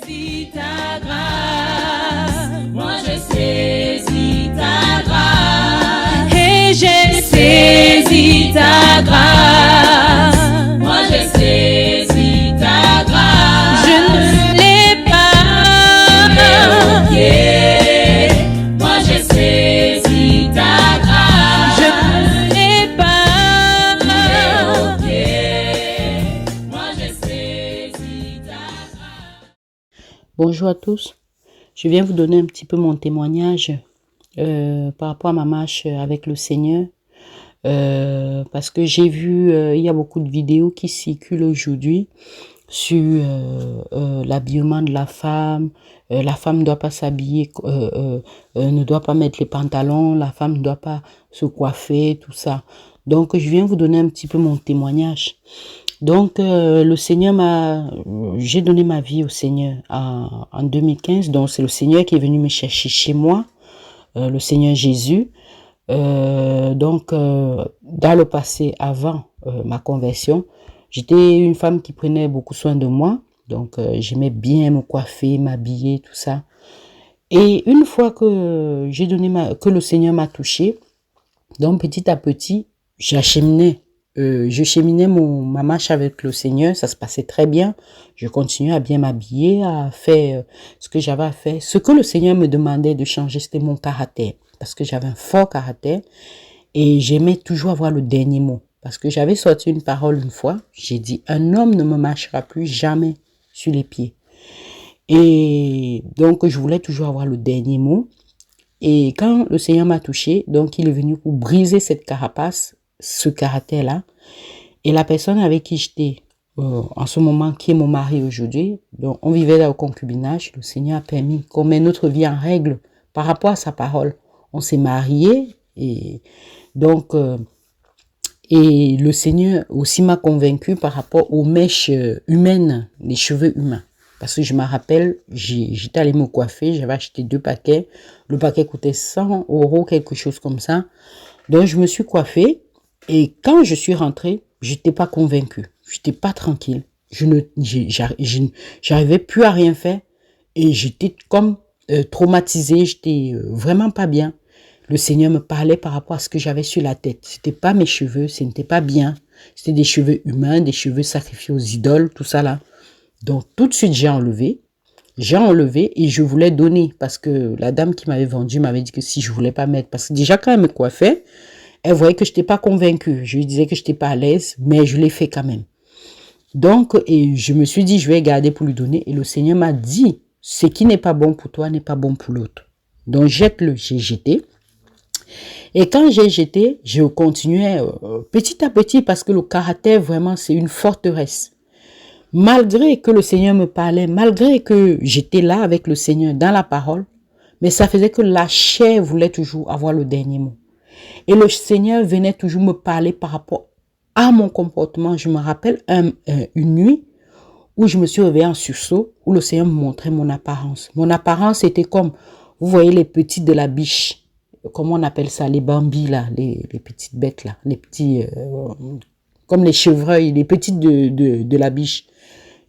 saisi ta grâce. Moi j'ai saisi ta grâce. Et j'ai saisi ta grâce. Moi j'ai saisi ta grâce. Je ne l'ai pas oublié. Moi j'ai saisi ta grâce. Je ne l'ai pas oublié. Moi j'ai saisi ta grâce. Bonjour à tous, je viens vous donner un petit peu mon témoignage par rapport à ma marche avec le Seigneur parce que j'ai vu, il y a beaucoup de vidéos qui circulent aujourd'hui sur l'habillement de la femme ne doit pas s'habiller, ne doit pas mettre les pantalons, la femme ne doit pas se coiffer, tout ça. Donc je viens vous donner un petit peu mon témoignage. Donc, le Seigneur j'ai donné ma vie au Seigneur en 2015. Donc, c'est le Seigneur qui est venu me chercher chez moi, le Seigneur Jésus. Dans le passé, avant ma conversion, j'étais une femme qui prenait beaucoup soin de moi. Donc, j'aimais bien me coiffer, m'habiller, tout ça. Et une fois que que le Seigneur m'a touchée, donc petit à petit, je cheminais ma marche avec le Seigneur, ça se passait très bien. Je continuais à bien m'habiller, à faire ce que j'avais à faire. Ce que le Seigneur me demandait de changer, c'était mon caractère. Parce que j'avais un fort caractère et j'aimais toujours avoir le dernier mot. Parce que j'avais sorti une parole une fois, j'ai dit, un homme ne me marchera plus jamais sur les pieds. Et donc, je voulais toujours avoir le dernier mot. Et quand le Seigneur m'a touché, donc il est venu pour briser cette carapace, ce caractère-là. Et la personne avec qui j'étais en ce moment, qui est mon mari aujourd'hui, donc on vivait là au concubinage. Le Seigneur a permis qu'on mette notre vie en règle par rapport à sa parole. On s'est mariés et donc et le Seigneur aussi m'a convaincu par rapport aux mèches humaines, les cheveux humains. Parce que je me rappelle, j'étais allée me coiffer, j'avais acheté 2 paquets. Le paquet coûtait 100 €, quelque chose comme ça. Donc, je me suis coiffée. Et quand je suis rentrée, je n'étais pas convaincue. Je n'étais pas tranquille. J'arrivais plus à rien faire. Et j'étais comme traumatisée. J'étais vraiment pas bien. Le Seigneur me parlait par rapport à ce que j'avais sur la tête. C'était pas mes cheveux, ce n'était pas bien. C'était des cheveux humains, des cheveux sacrifiés aux idoles, tout ça là. Donc, tout de suite, j'ai enlevé et je voulais donner parce que la dame qui m'avait vendu m'avait dit que si je voulais pas mettre, parce que déjà quand elle me coiffait, elle voyait que je n'étais pas convaincue. Je lui disais que je n'étais pas à l'aise, mais je l'ai fait quand même. Donc, et je me suis dit, je vais garder pour lui donner. Et le Seigneur m'a dit, ce qui n'est pas bon pour toi n'est pas bon pour l'autre. Donc, jette-le. J'ai jeté. Et quand j'ai jeté, je continuais petit à petit parce que le caractère, vraiment, c'est une forteresse. Malgré que le Seigneur me parlait, malgré que j'étais là avec le Seigneur dans la parole, mais ça faisait que la chair voulait toujours avoir le dernier mot. Et le Seigneur venait toujours me parler par rapport à mon comportement. Je me rappelle une nuit où je me suis réveillée en sursaut, où le Seigneur me montrait mon apparence. Mon apparence était comme, vous voyez les petits de la biche, comment on appelle ça, les bambis là, les petites bêtes là, les petits, comme les chevreuils, les petites de la biche.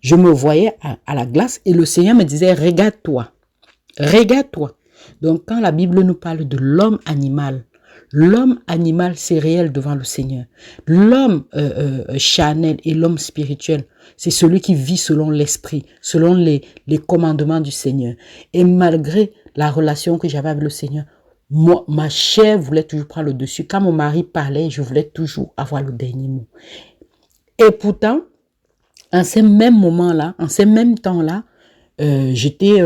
Je me voyais à la glace et le Seigneur me disait, regarde-toi, regarde-toi. Donc quand la Bible nous parle de l'homme animal, c'est réel devant le Seigneur. L'homme charnel et l'homme spirituel, c'est celui qui vit selon l'esprit, selon les commandements du Seigneur. Et malgré la relation que j'avais avec le Seigneur, moi, ma chair voulait toujours prendre le dessus. Quand mon mari parlait, je voulais toujours avoir le dernier mot. Et pourtant, en ces mêmes moments-là, en ces mêmes temps-là, j'écoutais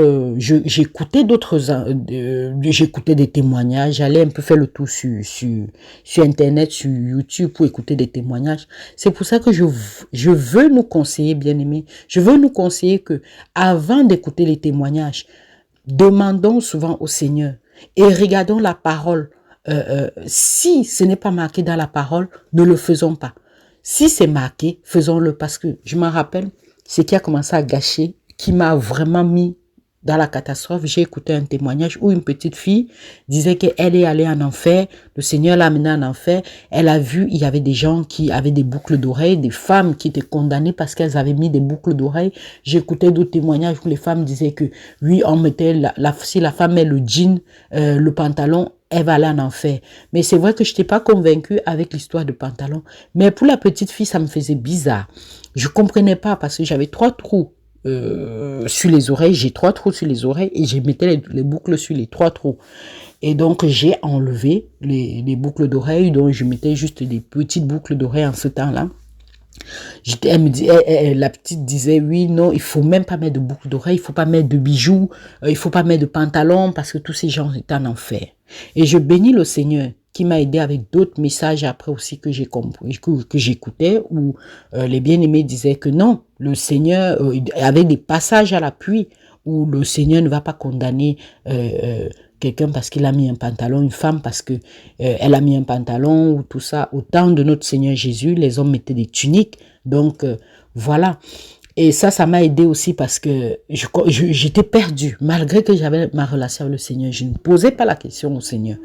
j'écoutais des témoignages, j'allais un peu faire le tour sur Internet, sur YouTube pour écouter des témoignages. C'est pour ça que je veux nous conseiller, bien-aimés, je veux nous conseiller que avant d'écouter les témoignages, demandons souvent au Seigneur et regardons la parole. Si ce n'est pas marqué dans la parole, ne le faisons pas. Si c'est marqué, faisons-le parce que je m'en rappelle, ce qui a commencé à gâcher, qui m'a vraiment mis dans la catastrophe, j'ai écouté un témoignage où une petite fille disait qu'elle est allée en enfer, le Seigneur l'a amenée en enfer, elle a vu, il y avait des gens qui avaient des boucles d'oreilles, des femmes qui étaient condamnées parce qu'elles avaient mis des boucles d'oreilles. J'ai écouté d'autres témoignages où les femmes disaient que, oui, on mettait, si la femme met le jean, le pantalon, elle va aller en enfer. Mais c'est vrai que je n'étais pas convaincue avec l'histoire de pantalon. Mais pour la petite fille, ça me faisait bizarre. Je comprenais pas parce que j'avais 3 trous sur les oreilles. J'ai 3 trous sur les oreilles et je mettais les boucles sur les 3 trous. Et donc, j'ai enlevé les boucles d'oreilles. Donc, je mettais juste des petites boucles d'oreilles en ce temps-là. Elle me dit, la petite disait, oui, non, il faut même pas mettre de boucles d'oreilles, il faut pas mettre de bijoux, il faut pas mettre de pantalon parce que tous ces gens étaient en enfer. Et je bénis le Seigneur qui m'a aidé avec d'autres messages après aussi que j'ai compris, que j'écoutais, où les bien-aimés disaient que non, le Seigneur avait des passages à l'appui où le Seigneur ne va pas condamner quelqu'un parce qu'il a mis un pantalon, une femme parce que elle a mis un pantalon ou tout ça. Au temps de notre Seigneur Jésus, les hommes mettaient des tuniques. Donc, voilà. Et ça m'a aidé aussi parce que j'étais perdue. Malgré que j'avais ma relation avec le Seigneur, je ne posais pas la question au Seigneur.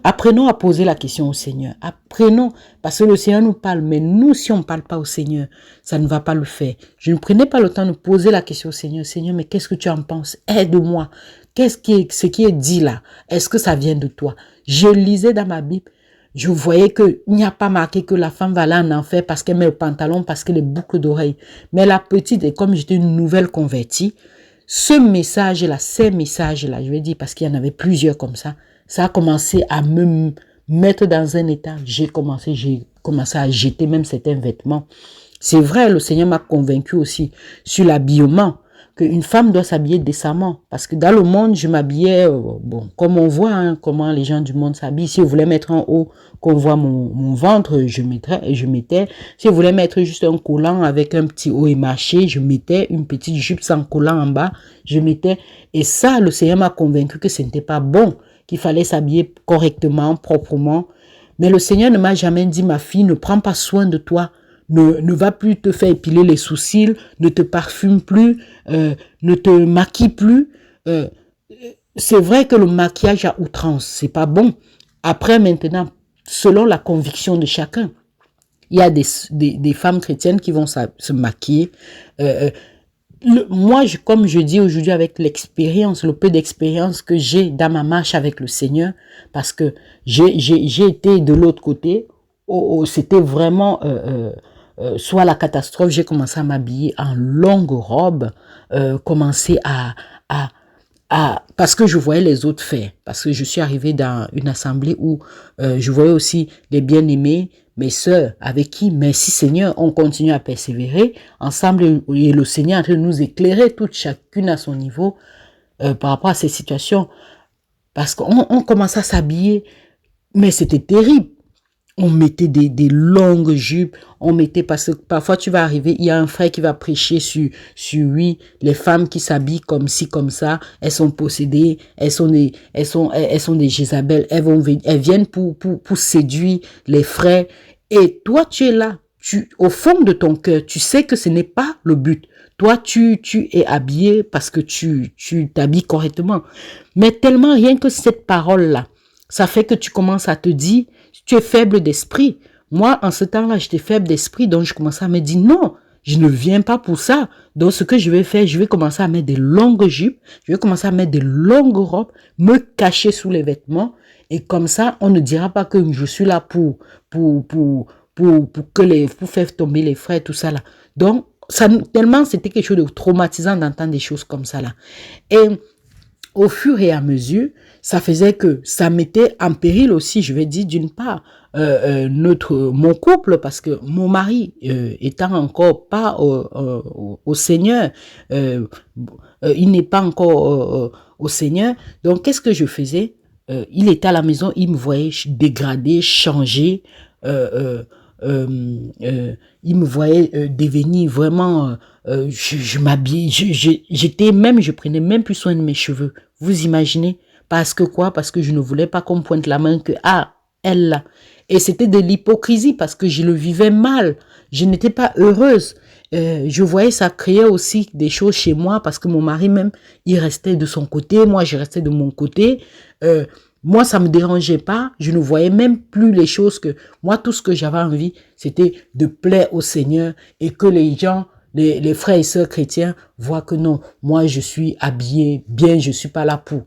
Apprenons à poser la question au Seigneur. Apprenons, parce que le Seigneur nous parle, mais nous, si on ne parle pas au Seigneur, ça ne va pas le faire. Je ne prenais pas le temps de poser la question au Seigneur. Seigneur, mais qu'est-ce que tu en penses? Aide-moi. Ce qui est dit là? Est-ce que ça vient de toi? Je lisais dans ma Bible. Je voyais qu'il n'y a pas marqué que la femme va aller en enfer parce qu'elle met le pantalon, parce qu'elle a les boucles d'oreilles. Mais la petite, et comme j'étais une nouvelle convertie, ce message-là, ces messages-là, je vais dire parce qu'il y en avait plusieurs comme ça a commencé à me mettre dans un état. J'ai commencé à jeter même certains vêtements. C'est vrai, le Seigneur m'a convaincu aussi sur l'habillement, qu'une femme doit s'habiller décemment. Parce que dans le monde, je m'habillais, bon, comme on voit, comment les gens du monde s'habillent. Si je voulais mettre en haut, qu'on voit mon ventre, je mettais. Si je voulais mettre juste un collant avec un petit haut émarché, je mettais une petite jupe sans collant en bas, je mettais. Et ça, le Seigneur m'a convaincu que ce n'était pas bon, qu'il fallait s'habiller correctement, proprement. Mais le Seigneur ne m'a jamais dit, ma fille, ne prends pas soin de toi. Ne va plus te faire épiler les sourcils, ne te parfume plus, ne te maquille plus. C'est vrai que le maquillage à outrance, c'est pas bon. Après, maintenant, selon la conviction de chacun, il y a des femmes chrétiennes qui vont se maquiller. Moi, comme je dis aujourd'hui avec l'expérience, le peu d'expérience que j'ai dans ma marche avec le Seigneur, parce que j'ai été de l'autre côté, c'était vraiment... soit la catastrophe, j'ai commencé à m'habiller en longue robe, commencer parce que je voyais les autres faire, parce que je suis arrivée dans une assemblée où je voyais aussi les bien-aimés, mes sœurs, avec qui, merci Seigneur, on continue à persévérer ensemble et le Seigneur est en train de nous éclairer, toutes chacune à son niveau, par rapport à ces situations, parce qu'on commençait à s'habiller, mais c'était terrible. On mettait des longues jupes, parce que parfois tu vas arriver, il y a un frère qui va prêcher sur oui, les femmes qui s'habillent comme ci, comme ça, elles sont possédées, elles sont des Jézabel, elles viennent pour séduire les frères. Et toi, tu es là, au fond de ton cœur, tu sais que ce n'est pas le but. Toi, tu es habillé parce que tu t'habilles correctement. Mais tellement rien que cette parole-là, ça fait que tu commences à te dire, tu es faible d'esprit. Moi, en ce temps-là, j'étais faible d'esprit, donc je commençais à me dire non, je ne viens pas pour ça. Donc, ce que je vais faire, je vais commencer à mettre des longues jupes, je vais commencer à mettre des longues robes, me cacher sous les vêtements, et comme ça, on ne dira pas que je suis là pour faire tomber les frères, tout ça là. Donc, tellement c'était quelque chose de traumatisant d'entendre des choses comme ça là. Et au fur et à mesure, ça faisait que ça mettait en péril aussi, je vais dire, d'une part, mon couple, parce que mon mari, étant encore pas au Seigneur, il n'est pas encore au Seigneur. Donc, qu'est-ce que je faisais? Il était à la maison, il me voyait dégradé, changer, il me voyait devenir vraiment, je m'habillais, je prenais même plus soin de mes cheveux. Vous imaginez? Parce que quoi? Parce que je ne voulais pas qu'on me pointe la main que, elle là. Et c'était de l'hypocrisie parce que je le vivais mal. Je n'étais pas heureuse. je voyais ça créait aussi des choses chez moi parce que mon mari même, il restait de son côté, moi je restais de mon côté. Moi, ça me dérangeait pas. Je ne voyais même plus les choses que moi, tout ce que j'avais envie, c'était de plaire au Seigneur et que les gens, les frères et sœurs chrétiens voient que non, moi, je suis habillé bien, je suis pas là pour.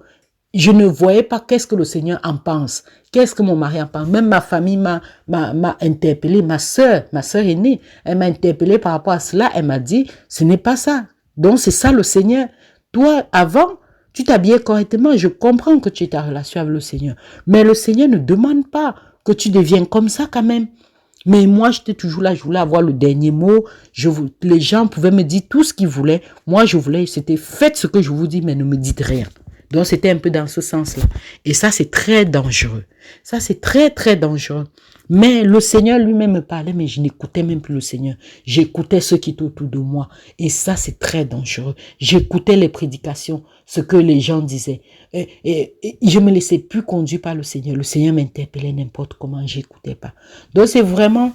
Je ne voyais pas qu'est-ce que le Seigneur en pense. Qu'est-ce que mon mari en pense. Même ma famille m'a interpellé, ma sœur aînée, elle m'a interpellé par rapport à cela. Elle m'a dit, ce n'est pas ça. Donc, c'est ça le Seigneur. Toi, avant, tu t'habillais correctement. Je comprends que tu es en relation avec le Seigneur. Mais le Seigneur ne demande pas que tu deviennes comme ça quand même. Mais moi, j'étais toujours là, je voulais avoir le dernier mot. Les gens pouvaient me dire tout ce qu'ils voulaient. Moi, je voulais, c'était faites ce que je vous dis, mais ne me dites rien. Donc, c'était un peu dans ce sens-là. Et ça, c'est très dangereux. Ça, c'est très, très dangereux. Mais le Seigneur lui-même me parlait, mais je n'écoutais même plus le Seigneur. J'écoutais ceux qui étaient autour de moi. Et ça, c'est très dangereux. J'écoutais les prédications, ce que les gens disaient. Et je me laissais plus conduire par le Seigneur. Le Seigneur m'interpellait n'importe comment, j'écoutais pas. Donc, c'est vraiment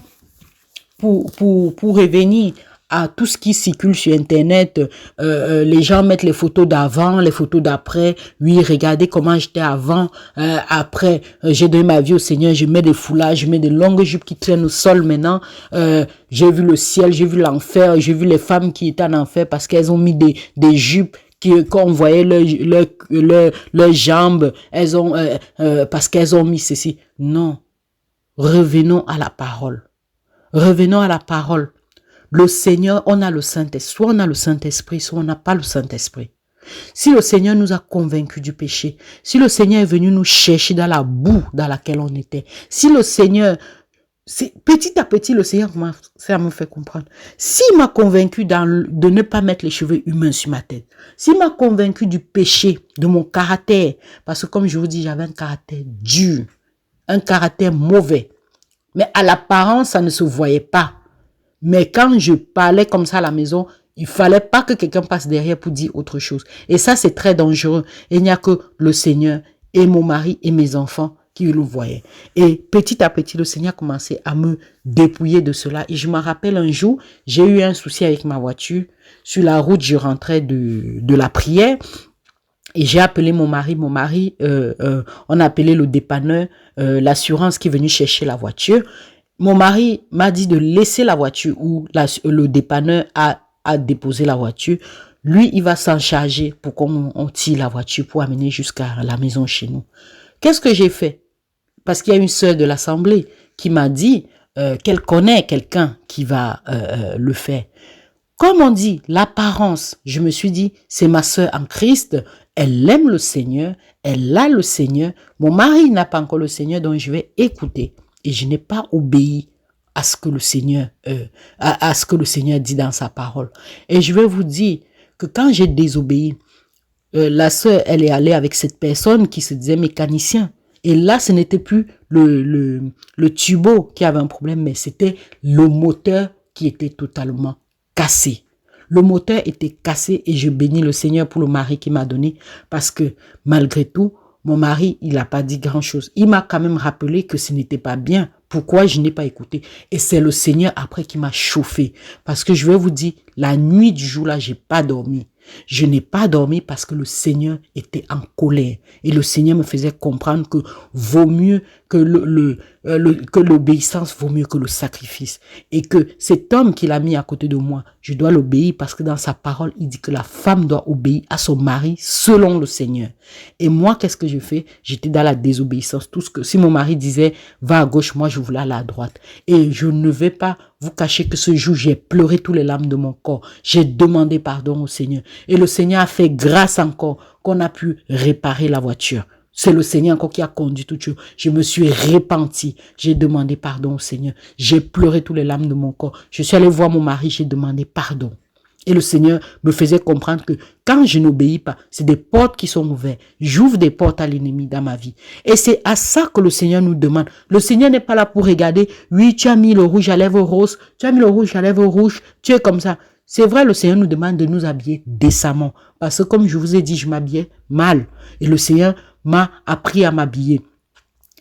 pour revenir à tout ce qui circule sur Internet, les gens mettent les photos d'avant, les photos d'après. Oui, regardez comment j'étais avant, après, j'ai donné ma vie au Seigneur, je mets des foulards, je mets des longues jupes qui traînent au sol maintenant. J'ai vu le ciel, j'ai vu l'enfer, j'ai vu les femmes qui étaient en enfer parce qu'elles ont mis des jupes quand on voyait leurs jambes, elles ont parce qu'elles ont mis ceci. Non, revenons à la parole. Revenons à la parole. Le Seigneur, on a le Saint-Esprit. Soit on a le Saint-Esprit, soit on n'a pas le Saint-Esprit. Si le Seigneur nous a convaincus du péché, si le Seigneur est venu nous chercher dans la boue dans laquelle on était, si le Seigneur, petit à petit, le Seigneur ça me fait comprendre. S'il m'a convaincu de ne pas mettre les cheveux humains sur ma tête, s'il m'a convaincu du péché, de mon caractère, parce que comme je vous dis, j'avais un caractère dur, un caractère mauvais, mais à l'apparence, ça ne se voyait pas. Mais quand je parlais comme ça à la maison, il fallait pas que quelqu'un passe derrière pour dire autre chose. Et ça, c'est très dangereux. Et il n'y a que le Seigneur et mon mari et mes enfants qui le voyaient. Et petit à petit, le Seigneur commençait à me dépouiller de cela. Et je me rappelle un jour, j'ai eu un souci avec ma voiture. Sur la route, je rentrais de la prière. Et j'ai appelé mon mari. On a appelé le dépanneur, l'assurance qui est venue chercher la voiture. Mon mari m'a dit de laisser la voiture où le dépanneur a déposé la voiture. Lui, il va s'en charger pour qu'on tire la voiture pour amener jusqu'à la maison chez nous. Qu'est-ce que j'ai fait? Parce qu'il y a une sœur de l'assemblée qui m'a dit qu'elle connaît quelqu'un qui va le faire. Comme on dit, l'apparence, je me suis dit, c'est ma sœur en Christ, elle aime le Seigneur, elle a le Seigneur. Mon mari n'a pas encore le Seigneur, donc je vais écouter. Et je n'ai pas obéi à ce que le Seigneur, à ce que le Seigneur dit dans sa parole. Et je vais vous dire que quand j'ai désobéi, la sœur, elle est allée avec cette personne qui se disait mécanicien. Et là, ce n'était plus le tubo qui avait un problème, mais c'était le moteur qui était totalement cassé. Le moteur était cassé et je bénis le Seigneur pour le mari qu'il m'a donné parce que malgré tout, mon mari, il n'a pas dit grand-chose. Il m'a quand même rappelé que ce n'était pas bien. Pourquoi je n'ai pas écouté? Et c'est le Seigneur après qui m'a chauffé. Parce que je vais vous dire, la nuit du jour-là, j'ai pas dormi. Je n'ai pas dormi parce que le Seigneur était en colère. Et le Seigneur me faisait comprendre que vaut mieux que que l'obéissance vaut mieux que le sacrifice. Et que cet homme qu'il a mis à côté de moi, je dois l'obéir parce que dans sa parole, il dit que la femme doit obéir à son mari selon le Seigneur. Et moi, qu'est-ce que je fais? J'étais dans la désobéissance. Si mon mari disait, va à gauche, moi, je voulais aller à droite. Et je ne vais pas vous cacher que ce jour, j'ai pleuré tous les larmes de mon corps. J'ai demandé pardon au Seigneur. Et le Seigneur a fait grâce encore qu'on a pu réparer la voiture. C'est le Seigneur encore qui a conduit tout chose. Je me suis repenti. J'ai demandé pardon au Seigneur. J'ai pleuré tous les larmes de mon corps. Je suis allé voir mon mari, j'ai demandé pardon. Et le Seigneur me faisait comprendre que quand je n'obéis pas, c'est des portes qui sont ouvertes. J'ouvre des portes à l'ennemi dans ma vie. Et c'est à ça que le Seigneur nous demande. Le Seigneur n'est pas là pour regarder. Oui, tu as mis le rouge à lèvres rose. Tu as mis le rouge à lèvres rouge. Tu es comme ça. C'est vrai, le Seigneur nous demande de nous habiller décemment. Parce que comme je vous ai dit, je m'habillais mal. Et le Seigneur m'a appris à m'habiller.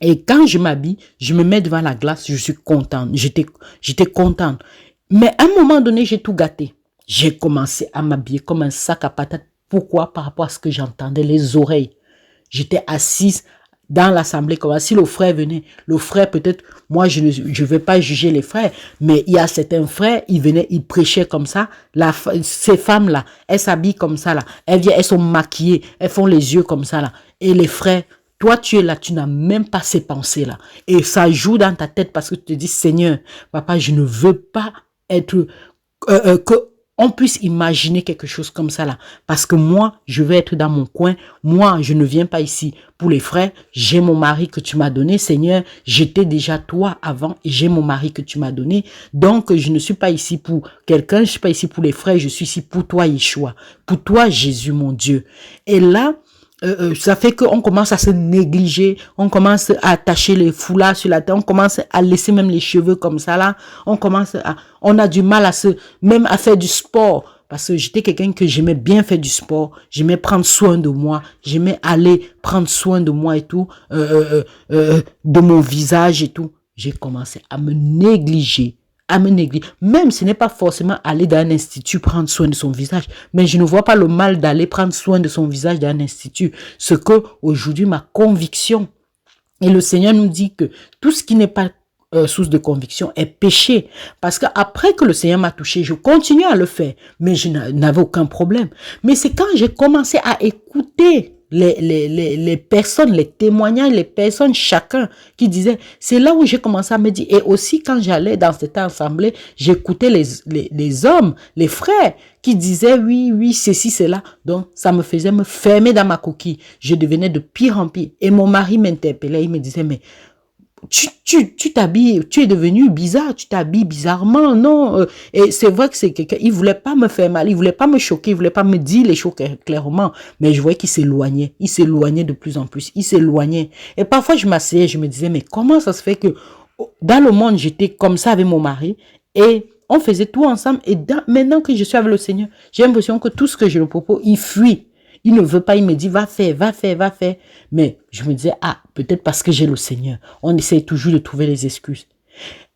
Et quand je m'habille, je me mets devant la glace, je suis contente. J'étais contente. Mais à un moment donné, j'ai tout gâté. J'ai commencé à m'habiller comme un sac à patates. Pourquoi? Par rapport à ce que j'entendais, les oreilles. J'étais assise dans l'assemblée, comme si le frère venait. Le frère, peut-être, moi, je ne vais pas juger les frères, mais il y a certains frères, ils venaient, ils prêchaient comme ça. Ces femmes-là, elles s'habillent comme ça, là. Elles viennent, elles sont maquillées, elles font les yeux comme ça, là. Et les frères, toi, tu es là, tu n'as même pas ces pensées-là. Et ça joue dans ta tête parce que tu te dis, Seigneur, papa, je ne veux pas être, que on puisse imaginer quelque chose comme ça là. Parce que moi, je vais être dans mon coin. Moi, je ne viens pas ici pour les frères. J'ai mon mari que tu m'as donné, Seigneur. J'étais déjà toi avant et j'ai mon mari que tu m'as donné. Donc, je ne suis pas ici pour quelqu'un. Je ne suis pas ici pour les frères. Je suis ici pour toi, Yeshua. Pour toi, Jésus, mon Dieu. Et là, ça fait qu'on commence à se négliger, on commence à attacher les foulards sur la tête, on commence à laisser même les cheveux comme ça là, on a du mal même à faire du sport, parce que j'étais quelqu'un que j'aimais bien faire du sport, j'aimais prendre soin de moi, j'aimais aller prendre soin de moi et tout, de mon visage et tout. J'ai commencé à me négliger. Même ce n'est pas forcément aller dans un institut prendre soin de son visage, mais je ne vois pas le mal d'aller prendre soin de son visage dans un institut. Ce que aujourd'hui ma conviction, et le Seigneur nous dit que tout ce qui n'est pas source de conviction est péché. Parce que après que le Seigneur m'a touché, je continue à le faire, mais je n'avais aucun problème. Mais c'est quand j'ai commencé à écouter les personnes, les témoignages, les personnes, chacun qui disait, c'est là où j'ai commencé à me dire, et aussi quand j'allais dans cette assemblée, j'écoutais les hommes, les frères qui disaient, oui, ceci, cela. Donc, ça me faisait me fermer dans ma coquille. Je devenais de pire en pire. Et mon mari m'interpellait, il me disait, mais tu t'habilles, tu es devenu bizarre, tu t'habilles bizarrement, non. Et c'est vrai que c'est quelqu'un, il voulait pas me faire mal, il voulait pas me choquer, il voulait pas me dire les choses clairement, mais je voyais qu'il s'éloignait, de plus en plus, il s'éloignait. Et parfois je m'asseyais, je me disais, mais comment ça se fait que dans le monde, j'étais comme ça avec mon mari, et on faisait tout ensemble, et maintenant que je suis avec le Seigneur, j'ai l'impression que tout ce que je lui propose, il fuit. Il ne veut pas, il me dit, va faire. Mais je me disais, peut-être parce que j'ai le Seigneur. On essaye toujours de trouver les excuses.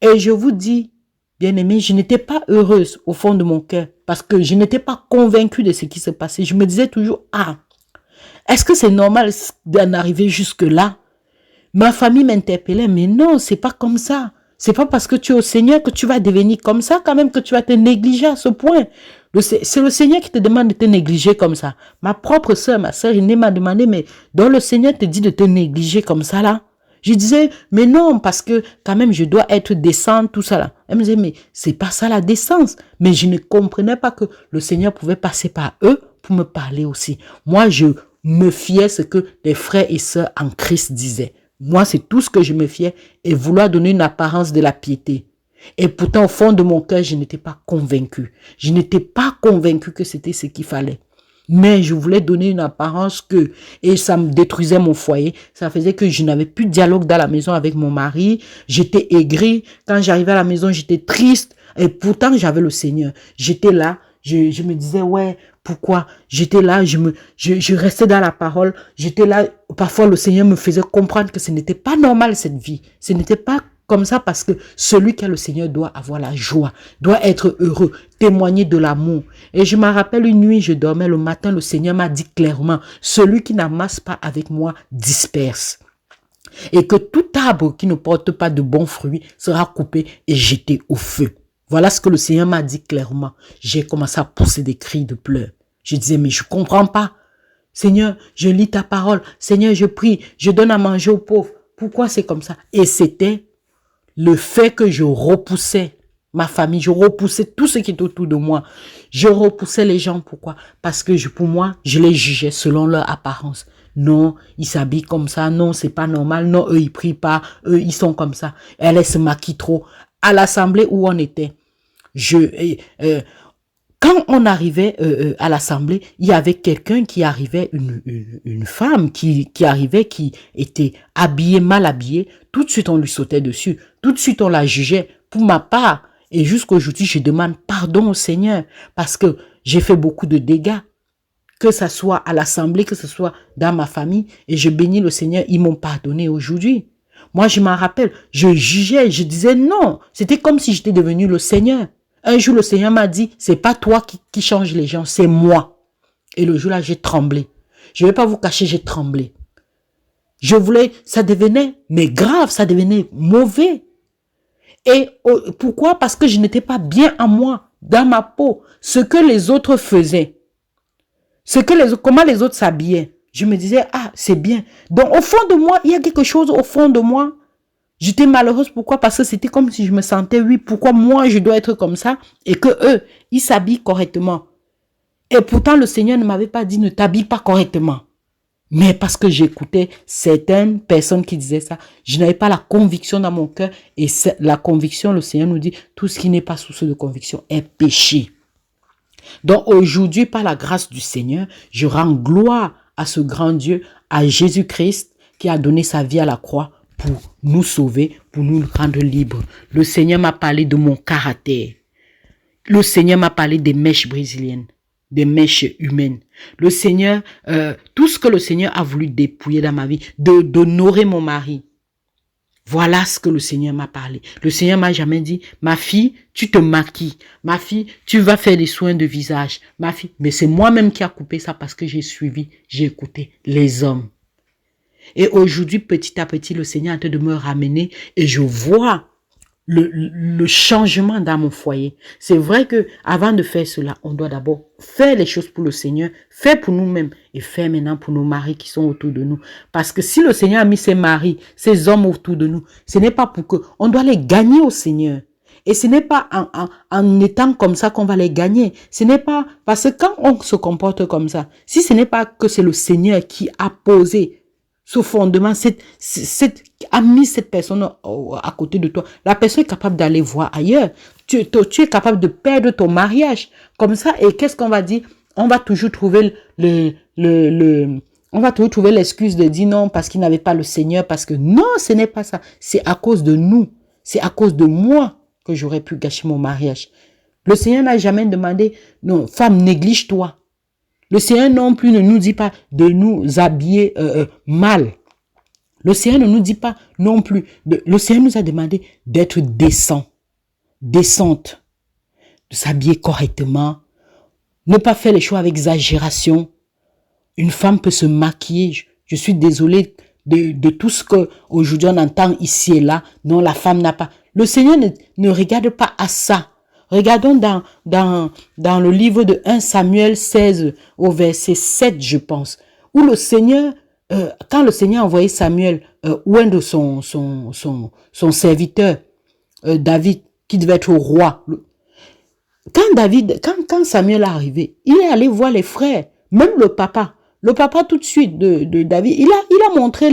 Et je vous dis, bien-aimé, je n'étais pas heureuse au fond de mon cœur parce que je n'étais pas convaincue de ce qui se passait. Je me disais toujours, est-ce que c'est normal d'en arriver jusque-là? Ma famille m'interpellait, mais non, c'est pas comme ça. C'est pas parce que tu es au Seigneur que tu vas devenir comme ça, quand même que tu vas te négliger à ce point. C'est le Seigneur qui te demande de te négliger comme ça. Ma propre soeur, ma soeur aînée m'a demandé, mais donc le Seigneur te dit de te négliger comme ça là? Je disais, mais non, parce que quand même je dois être décente, tout ça là. Elle me disait, mais c'est pas ça la décence. Mais je ne comprenais pas que le Seigneur pouvait passer par eux pour me parler aussi. Moi, je me fiais ce que les frères et sœurs en Christ disaient. Moi, c'est tout ce que je me fiais et vouloir donner une apparence de la piété. Et pourtant, au fond de mon cœur, je n'étais pas convaincue. Je n'étais pas convaincue que c'était ce qu'il fallait. Mais je voulais donner une apparence et ça me détruisait mon foyer. Ça faisait que je n'avais plus de dialogue dans la maison avec mon mari. J'étais aigrie. Quand j'arrivais à la maison, j'étais triste. Et pourtant, j'avais le Seigneur. J'étais là. Je me disais, ouais, pourquoi? J'étais là, je restais dans la parole. J'étais là. Parfois, le Seigneur me faisait comprendre que ce n'était pas normal cette vie. Ce n'était pas comme ça parce que celui qui a le Seigneur doit avoir la joie, doit être heureux, témoigner de l'amour. Et je me rappelle une nuit, je dormais le matin, le Seigneur m'a dit clairement, celui qui n'amasse pas avec moi disperse. Et que tout arbre qui ne porte pas de bons fruits sera coupé et jeté au feu. Voilà ce que le Seigneur m'a dit clairement. J'ai commencé à pousser des cris de pleurs. Je disais, mais je comprends pas. Seigneur, je lis ta parole. Seigneur, je prie, je donne à manger aux pauvres. Pourquoi c'est comme ça? Et c'était le fait que je repoussais ma famille, je repoussais tout ce qui est autour de moi. Je repoussais les gens. Pourquoi? Parce que pour moi, je les jugeais selon leur apparence. Non, ils s'habillent comme ça. Non, c'est pas normal. Non, eux, ils prient pas. Eux, ils sont comme ça. Elle se maquille trop. À l'assemblée où on était, quand on arrivait à l'assemblée, il y avait quelqu'un qui arrivait, une femme qui arrivait, qui était habillée, mal habillée. Tout de suite, on lui sautait dessus. Tout de suite, on la jugeait. Pour ma part, et jusqu'aujourd'hui, je demande pardon au Seigneur parce que j'ai fait beaucoup de dégâts. Que ce soit à l'assemblée, que ce soit dans ma famille. Et je bénis le Seigneur, ils m'ont pardonné aujourd'hui. Moi, je m'en rappelle, je jugeais, je disais non. C'était comme si j'étais devenu le Seigneur. Un jour, le Seigneur m'a dit, c'est pas toi qui change les gens, c'est moi. Et le jour-là, j'ai tremblé. Je ne vais pas vous cacher, j'ai tremblé. Je voulais, ça devenait, mais grave, ça devenait mauvais. Et pourquoi? Parce que je n'étais pas bien en moi, dans ma peau. Ce que les autres faisaient, comment les autres s'habillaient, je me disais, ah, c'est bien. Donc, au fond de moi, il y a quelque chose au fond de moi. J'étais malheureuse. Pourquoi? Parce que c'était comme si je me sentais, oui, pourquoi moi, je dois être comme ça et que eux, ils s'habillent correctement. Et pourtant, le Seigneur ne m'avait pas dit, ne t'habille pas correctement. Mais parce que j'écoutais certaines personnes qui disaient ça, je n'avais pas la conviction dans mon cœur. Et la conviction, le Seigneur nous dit, tout ce qui n'est pas source de conviction est péché. Donc aujourd'hui, par la grâce du Seigneur, je rends gloire à ce grand Dieu, à Jésus-Christ, qui a donné sa vie à la croix pour nous sauver, pour nous rendre libres. Le Seigneur m'a parlé de mon caractère. Le Seigneur m'a parlé des mèches brésiliennes, des mèches humaines. Le Seigneur, tout ce que le Seigneur a voulu dépouiller dans ma vie, d'honorer mon mari. Voilà ce que le Seigneur m'a parlé. Le Seigneur m'a jamais dit, ma fille, tu te maquilles. Ma fille, tu vas faire des soins de visage. Ma fille, mais c'est moi-même qui a coupé ça parce que j'ai suivi, j'ai écouté les hommes. Et aujourd'hui, petit à petit, le Seigneur est en train de me ramener et je vois le changement dans mon foyer. C'est vrai que avant de faire cela, on doit d'abord faire les choses pour le Seigneur, faire pour nous-mêmes et faire maintenant pour nos maris qui sont autour de nous. Parce que si le Seigneur a mis ses maris, ses hommes autour de nous, ce n'est pas pour que on doit les gagner au Seigneur. Et ce n'est pas en étant comme ça qu'on va les gagner. Ce n'est pas parce que quand on se comporte comme ça, si ce n'est pas que c'est le Seigneur qui a posé ce fondement, a mis cette personne à côté de toi. La personne est capable d'aller voir ailleurs. Tu es capable de perdre ton mariage. Comme ça, et qu'est-ce qu'on va dire? On va toujours trouver on va toujours trouver l'excuse de dire non parce qu'il n'avait pas le Seigneur, parce que non, ce n'est pas ça. C'est à cause de nous. C'est à cause de moi que j'aurais pu gâcher mon mariage. Le Seigneur n'a jamais demandé, non, femme, néglige-toi. Le Seigneur non plus ne nous dit pas de nous habiller mal. Le Seigneur ne nous dit pas non plus. Le Seigneur nous a demandé d'être décent, décente, de s'habiller correctement, ne pas faire les choses avec exagération. Une femme peut se maquiller. Je suis désolée de tout ce qu'aujourd'hui on entend ici et là. Non, la femme n'a pas. Le Seigneur ne regarde pas à ça. Regardons dans le livre de 1 Samuel 16 au verset 7, je pense, où le Seigneur, quand le Seigneur a envoyé Samuel oindre son serviteur, David, qui devait être roi. Quand Samuel est arrivé, il est allé voir les frères, même le papa. Le papa tout de suite de David, il a montré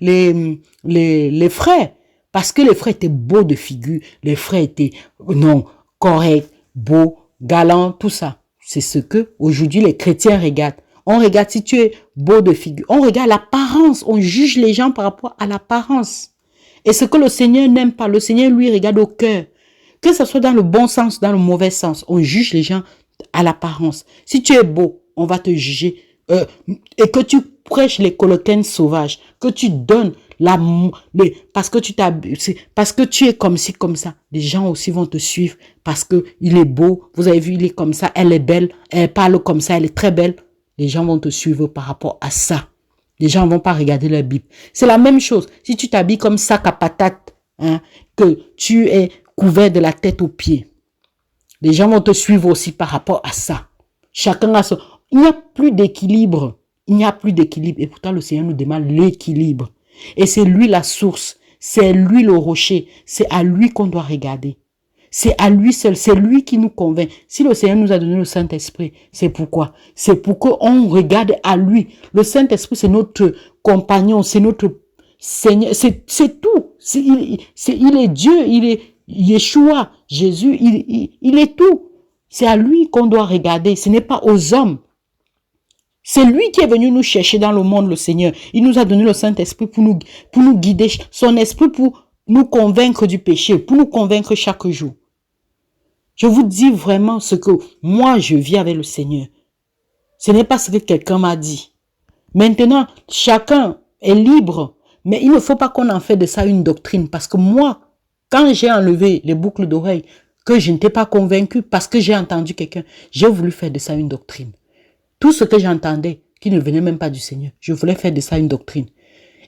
les frères. Parce que les frères étaient beaux de figure, les frères étaient, non, corrects, beaux, galants, tout ça. C'est ce que, aujourd'hui, les chrétiens regardent. On regarde si tu es beau de figure. On regarde l'apparence. On juge les gens par rapport à l'apparence. Et ce que le Seigneur n'aime pas, le Seigneur, lui, regarde au cœur. Que ce soit dans le bon sens, dans le mauvais sens. On juge les gens à l'apparence. Si tu es beau, on va te juger. Et que tu prêches les coloquènes sauvages, que tu donnes parce que parce que tu es comme ci, comme ça. Les gens aussi vont te suivre parce que il est beau. Vous avez vu, il est comme ça, elle est belle, elle parle comme ça, elle est très belle. Les gens vont te suivre par rapport à ça. Les gens ne vont pas regarder leur Bible. C'est la même chose. Si tu t'habilles comme sac à patate, hein, que tu es couvert de la tête aux pieds, les gens vont te suivre aussi par rapport à ça. Chacun a son... Il n'y a plus d'équilibre. Il n'y a plus d'équilibre. Et pourtant, le Seigneur nous demande l'équilibre. Et c'est lui la source. C'est lui le rocher. C'est à lui qu'on doit regarder. C'est à lui seul. C'est lui qui nous convainc. Si le Seigneur nous a donné le Saint-Esprit, c'est pourquoi? C'est pour qu'on regarde à lui. Le Saint-Esprit, c'est notre compagnon. C'est notre Seigneur. C'est tout. Il est Dieu. Il est Yeshua. Jésus. Il est tout. C'est à lui qu'on doit regarder. Ce n'est pas aux hommes. C'est lui qui est venu nous chercher dans le monde, le Seigneur. Il nous a donné le Saint-Esprit pour nous guider. Son esprit pour nous convaincre du péché, pour nous convaincre chaque jour. Je vous dis vraiment ce que moi je vis avec le Seigneur. Ce n'est pas ce que quelqu'un m'a dit. Maintenant, chacun est libre. Mais il ne faut pas qu'on en fait de ça une doctrine. Parce que moi, quand j'ai enlevé les boucles d'oreilles, que je n'étais pas convaincue parce que j'ai entendu quelqu'un. J'ai voulu faire de ça une doctrine. Tout ce que j'entendais, qui ne venait même pas du Seigneur, je voulais faire de ça une doctrine.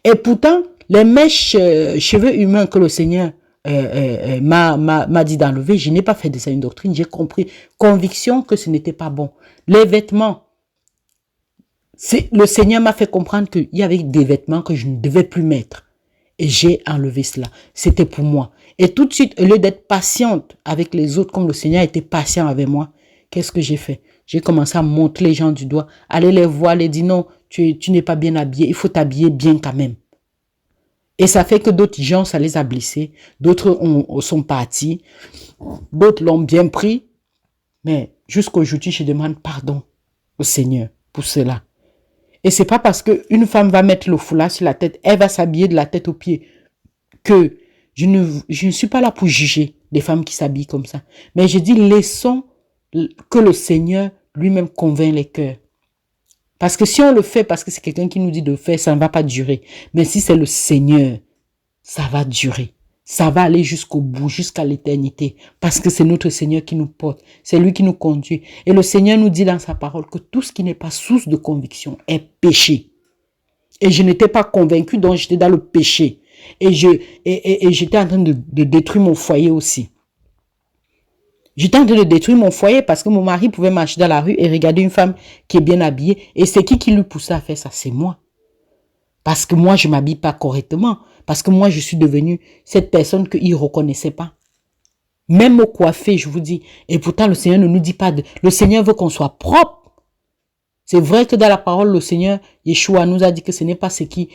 Et pourtant, les mèches, cheveux humains que le Seigneur m'a dit d'enlever, je n'ai pas fait de ça une doctrine. J'ai compris, conviction que ce n'était pas bon. Les vêtements, le Seigneur m'a fait comprendre qu'il y avait des vêtements que je ne devais plus mettre. Et j'ai enlevé cela. C'était pour moi. Et tout de suite, au lieu d'être patiente avec les autres, comme le Seigneur était patient avec moi, qu'est-ce que j'ai fait? J'ai commencé à montrer les gens du doigt, aller les voir, les dire non, tu n'es pas bien habillé, il faut t'habiller bien quand même. Et ça fait que d'autres gens, ça les a blessés, d'autres sont partis, d'autres l'ont bien pris. Mais jusqu'aujourd'hui, je demande pardon au Seigneur pour cela. Et c'est pas parce qu'une femme va mettre le foulard sur la tête, elle va s'habiller de la tête aux pieds, que je ne suis pas là pour juger des femmes qui s'habillent comme ça. Mais je dis, laissons que le Seigneur lui-même convainc les cœurs. Parce que si on le fait parce que c'est quelqu'un qui nous dit de le faire, ça ne va pas durer. Mais si c'est le Seigneur, ça va durer. Ça va aller jusqu'au bout, jusqu'à l'éternité. Parce que c'est notre Seigneur qui nous porte. C'est lui qui nous conduit. Et le Seigneur nous dit dans sa parole que tout ce qui n'est pas source de conviction est péché. Et je n'étais pas convaincu, donc j'étais dans le péché. Et j'étais en train de détruire mon foyer aussi. J'étais en train de détruire mon foyer parce que mon mari pouvait marcher dans la rue et regarder une femme qui est bien habillée. Et c'est qui lui poussait à faire ça? C'est moi. Parce que moi, je ne m'habille pas correctement. Parce que moi, je suis devenue cette personne qu'il ne reconnaissait pas. Même au coiffé, je vous dis. Et pourtant, le Seigneur ne nous dit pas le Seigneur veut qu'on soit propre. C'est vrai que dans la parole, le Seigneur, Yeshua, nous a dit que ce n'est pas ce qui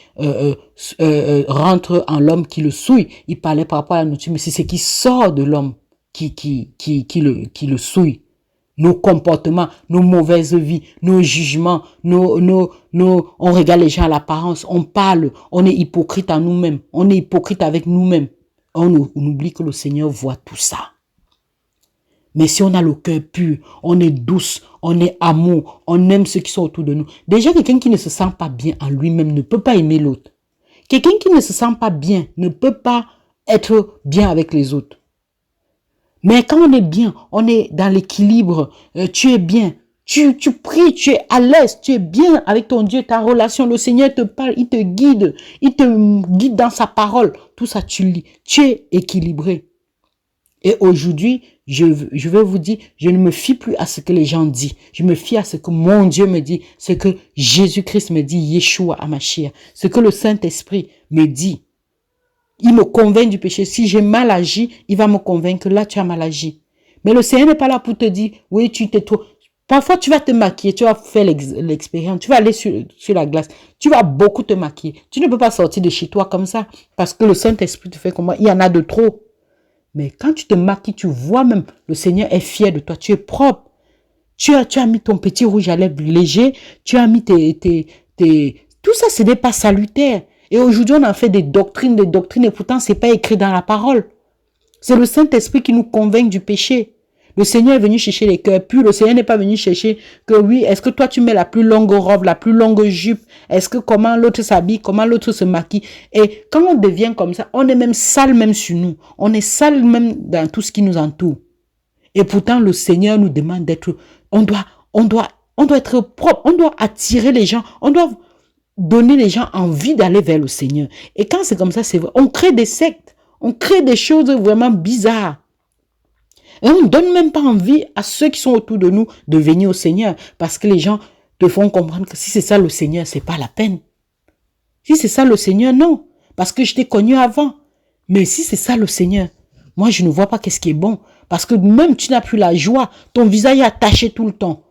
rentre en l'homme qui le souille. Il parlait par rapport à la nourriture, mais c'est ce qui sort de l'homme qui le souille. Nos comportements, nos mauvaises vies, nos jugements, on regarde les gens à l'apparence, on parle, on est hypocrite à nous-mêmes, on est hypocrite avec nous-mêmes. On oublie que le Seigneur voit tout ça. Mais si on a le cœur pur, on est douce, on est amour, on aime ceux qui sont autour de nous. Déjà, quelqu'un qui ne se sent pas bien en lui-même ne peut pas aimer l'autre. Quelqu'un qui ne se sent pas bien ne peut pas être bien avec les autres. Mais quand on est bien, on est dans l'équilibre, tu es bien, tu pries, tu es à l'aise, tu es bien avec ton Dieu, ta relation, le Seigneur te parle, il te guide dans sa parole, tout ça tu lis, tu es équilibré. Et aujourd'hui, je vais vous dire, je ne me fie plus à ce que les gens disent, je me fie à ce que mon Dieu me dit, ce que Jésus-Christ me dit, Yeshua Hamashiach, ce que le Saint-Esprit me dit. Il me convainc du péché. Si j'ai mal agi, il va me convaincre que là, tu as mal agi. Mais le Seigneur n'est pas là pour te dire, oui, tu t'es trop... Parfois, tu vas te maquiller, tu vas faire l'expérience, tu vas aller sur la glace, tu vas beaucoup te maquiller. Tu ne peux pas sortir de chez toi comme ça, parce que le Saint-Esprit te fait comme moi, il y en a de trop. Mais quand tu te maquilles, tu vois même, le Seigneur est fier de toi, tu es propre. Tu as mis ton petit rouge à lèvres léger, tu as mis tout ça, ce n'est pas salutaire. Et aujourd'hui, on en fait des doctrines, et pourtant, ce n'est pas écrit dans la parole. C'est le Saint-Esprit qui nous convainc du péché. Le Seigneur est venu chercher les cœurs purs. Le Seigneur n'est pas venu chercher que oui, est-ce que toi, tu mets la plus longue robe, la plus longue jupe? Est-ce que comment l'autre s'habille, comment l'autre se maquille? Et quand on devient comme ça, on est même sale même sur nous. On est sale même dans tout ce qui nous entoure. Et pourtant, le Seigneur nous demande d'être... On doit être propre. On doit attirer les gens. On doit donner les gens envie d'aller vers le Seigneur. Et quand c'est comme ça, c'est vrai. On crée des sectes. On crée des choses vraiment bizarres. Et on ne donne même pas envie à ceux qui sont autour de nous de venir au Seigneur. Parce que les gens te font comprendre que si c'est ça le Seigneur, c'est pas la peine. Si c'est ça le Seigneur, non. Parce que je t'ai connu avant. Mais si c'est ça le Seigneur, moi je ne vois pas qu'est-ce qui est bon. Parce que même tu n'as plus la joie. Ton visage est attaché tout le temps.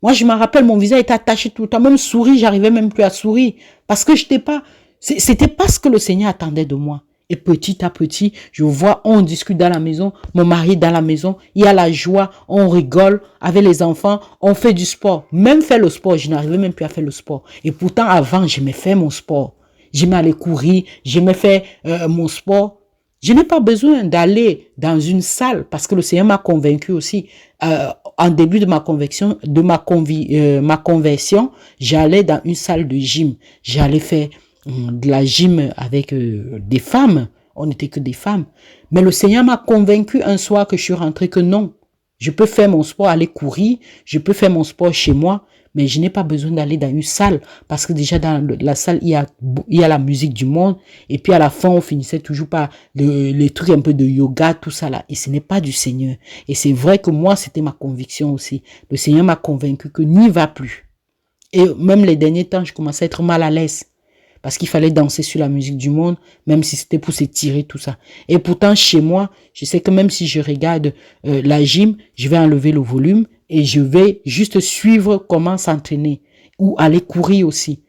Moi, je me rappelle, mon visage était attaché tout le temps. Même sourire, j'arrivais même plus à sourire. Parce que c'était pas ce que le Seigneur attendait de moi. Et petit à petit, je vois, on discute dans la maison, mon mari dans la maison, il y a la joie, on rigole avec les enfants, on fait du sport. Même faire le sport, je n'arrivais même plus à faire le sport. Et pourtant, avant, j'aimais faire mon sport. J'aimais aller courir, j'aimais faire mon sport. Je n'ai pas besoin d'aller dans une salle parce que le Seigneur m'a convaincu aussi. En début de ma conversion, j'allais dans une salle de gym. J'allais faire de la gym avec des femmes. on n'était que des femmes. Mais le Seigneur m'a convaincu un soir que je suis rentrée que non, je peux faire mon sport, aller courir, je peux faire mon sport chez moi, mais je n'ai pas besoin d'aller dans une salle parce que déjà dans la salle, il y a la musique du monde et puis à la fin, on finissait toujours par les trucs un peu de yoga, tout ça là. Et ce n'est pas du Seigneur. Et c'est vrai que moi, c'était ma conviction aussi. Le Seigneur m'a convaincu que n'y va plus. Et même les derniers temps, je commençais à être mal à l'aise parce qu'il fallait danser sur la musique du monde, même si c'était pour s'étirer, tout ça. Et pourtant, chez moi, je sais que même si je regarde la gym, je vais enlever le volume et je vais juste suivre comment s'entraîner ou aller courir aussi.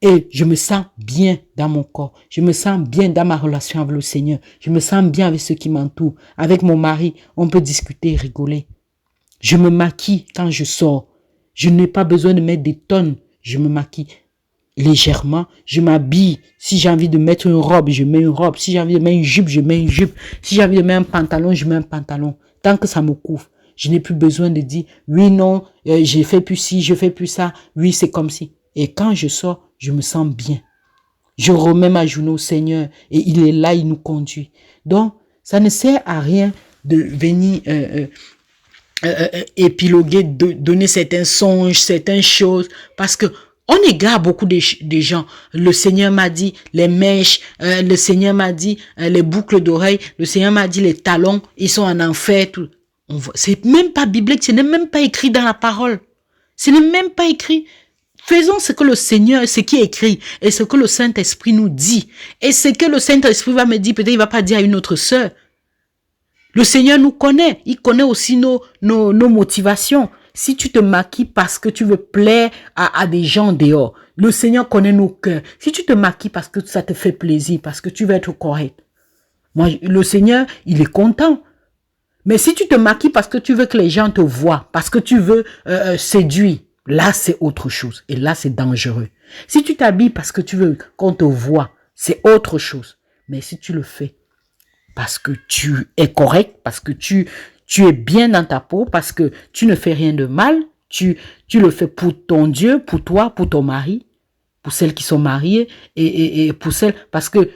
Et je me sens bien dans mon corps. Je me sens bien dans ma relation avec le Seigneur. Je me sens bien avec ceux qui m'entourent. Avec mon mari, on peut discuter, rigoler. Je me maquille quand je sors. Je n'ai pas besoin de mettre des tonnes. Je me maquille légèrement. Je m'habille. Si j'ai envie de mettre une robe, je mets une robe. Si j'ai envie de mettre une jupe, je mets une jupe. Si j'ai envie de mettre un pantalon, je mets un pantalon. Tant que ça me couvre. Je n'ai plus besoin de dire, oui, non, je fais plus ci, je fais plus ça. Oui, c'est comme si. Et quand je sors, je me sens bien. Je remets ma journée au Seigneur et il est là, il nous conduit. Donc, ça ne sert à rien de venir épiloguer, donner certains songes, certaines choses, parce que on égare beaucoup des gens. Le Seigneur m'a dit les mèches, le Seigneur m'a dit les boucles d'oreilles, le Seigneur m'a dit les talons, ils sont en enfer. C'est même pas biblique, ce n'est même pas écrit dans la parole. Ce n'est même pas écrit. Faisons ce que le Seigneur, ce qui est écrit, et ce que le Saint-Esprit nous dit. Et ce que le Saint-Esprit va me dire, peut-être il va pas dire à une autre sœur. Le Seigneur nous connaît. Il connaît aussi nos motivations. Si tu te maquilles parce que tu veux plaire à des gens dehors, le Seigneur connaît nos cœurs. Si tu te maquilles parce que ça te fait plaisir, parce que tu veux être correct, moi, le Seigneur, il est content. Mais si tu te maquilles parce que tu veux que les gens te voient, parce que tu veux séduire, là, c'est autre chose. Et là, c'est dangereux. Si tu t'habilles parce que tu veux qu'on te voit, c'est autre chose. Mais si tu le fais parce que tu es correct, parce que tu es bien dans ta peau, parce que tu ne fais rien de mal, tu le fais pour ton Dieu, pour toi, pour ton mari, pour celles qui sont mariées et pour celles... Parce que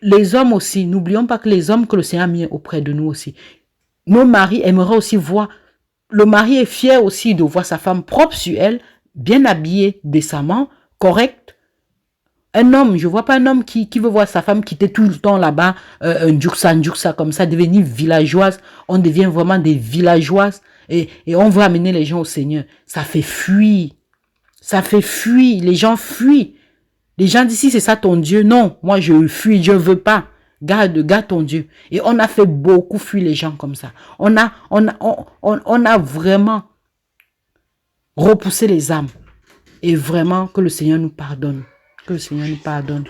les hommes aussi, n'oublions pas que les hommes que le Seigneur a mis auprès de nous aussi, nos maris aimeraient aussi voir, le mari est fier aussi de voir sa femme propre sur elle, bien habillée, décemment, correcte. Un homme, je vois pas un homme qui veut voir sa femme qui était tout le temps là-bas, un djouksa comme ça, devenir villageoise. On devient vraiment des villageoises et on veut amener les gens au Seigneur. Ça fait fuir. Ça fait fuir. Les gens fuient. Les gens disent, si c'est ça ton Dieu, non, moi je fuis, je veux pas. Garde ton Dieu. Et on a fait beaucoup fuir les gens comme ça. On a vraiment repoussé les âmes. Et vraiment que le Seigneur nous pardonne. Que le Seigneur nous pardonne.